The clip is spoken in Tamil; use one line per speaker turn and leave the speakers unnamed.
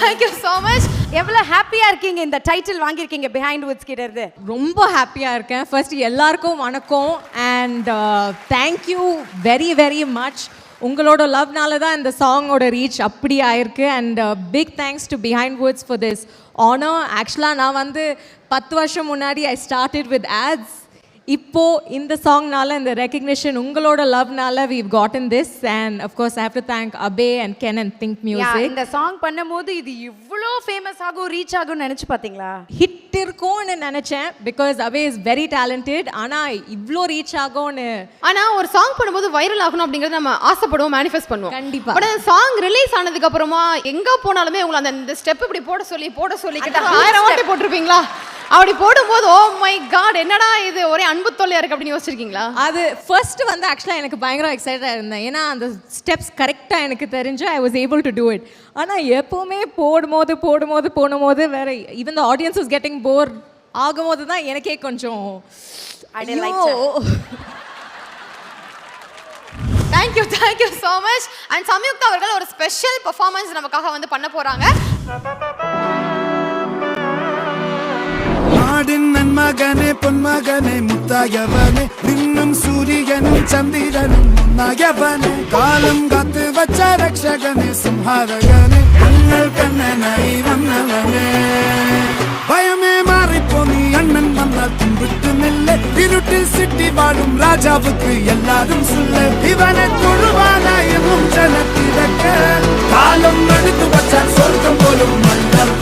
Thank you so much. எவ்வளவு ஹாப்பியா இருக்கீங்க இந்த டைட்டில் வாங்கியிருக்கீங்க பிஹைண்ட் வுட்ஸ் கிட்ட இருந்து?
ரொம்ப ஹாப்பியா இருக்கேன். ஃபர்ஸ்ட் எல்லாருக்கும் வணக்கம் and thank you very very much. உங்களோட லவ்னால தான் இந்த சாங்கோட ரீச் அப்படி ஆயிருக்கு and big thanks to Behindwoods for this honour. ஆக்சுவலாக நான் வந்து 10 வருஷம் முன்னாடி ஐ ஸ்டார்டட் வித் ஆட்ஸ். இப்போ இந்த சாங்னால இந்த ரெகக்னிஷன் உங்களோட லவ்னால we've gotten this and of course I have to thank Abe and Ken and Think Music.
இந்த சாங் பண்ணும்போது இது இவ்ளோ ஃபேமஸ் ஆகும் ரீச் ஆகும்னு நினைச்சு பாத்தீங்களா?
ஹிட் இருக்கும்னு நினைச்சேன் because Abe is very talented. ஆனா இவ்ளோ ரீச் ஆகும்னு
ஆனா ஒரு சாங் பண்ணும்போது வைரல் ஆகணும் அப்படிங்கறது நம்ம ஆசைப்படுவோம், மேனிஃபெஸ்ட் பண்ணுவோம்.
கண்டிப்பா.
பட் அந்த சாங் ரிலீஸ் ஆனதுக்கு அப்புறமா எங்க போனாலுமே உங்களை அந்த ஸ்டெப் இப்படி போட சொல்லி கிட்ட 1000 வாட்டி போட்டிருப்பீங்களா? அப்படி போடும்போது ஓ மை காட் என்னடா இது ஒரே அன்பு தொல்லையா இருக்கு அப்படின்னு யோசிச்சிருக்கீங்களா?
அது ஃபர்ஸ்ட் வந்து ஆக்சுவலா எனக்கு பயங்கர எக்ஸைட்டடா இருந்தேன். ஏன்னா அந்த ஸ்டெப்ஸ் கரெக்டா எனக்கு தெரிஞ்சு I was able to do it. ஆனா எப்பவுமே போடும்போது வேற even the audience was getting bore ஆகும்போது தான் எனக்கே கொஞ்சம்
Thank you so much. And Samyuktha அவர்கள் ஒரு ஸ்பெஷல் பெர்ஃபார்மன்ஸ் நமக்காக வந்து பண்ண போறாங்க.
நாடின் நன்மகனே பொன்மகனே முத்தாயவனே விண்ணும் சூரியனும் சந்திரனும் முன்னாயவனே காலம் காத்து வச்ச ரக்ஷகனே சிம்ஹாரகனே கண்ணல் கண்ணனை வந்தவனே பயமே மாறிப்போ நீ அண்ணன் வந்தால் தும்பிட்டு நில்ல இருட்டில் சிட்டி வாழும் ராஜாவுக்கு எல்லாரும் சொல்ல இவனை தொழுவானா எனும் ஜனத்திடக்க காலம் நடுத்து வச்சால் சொர்க்கம் போலும் மன்னர்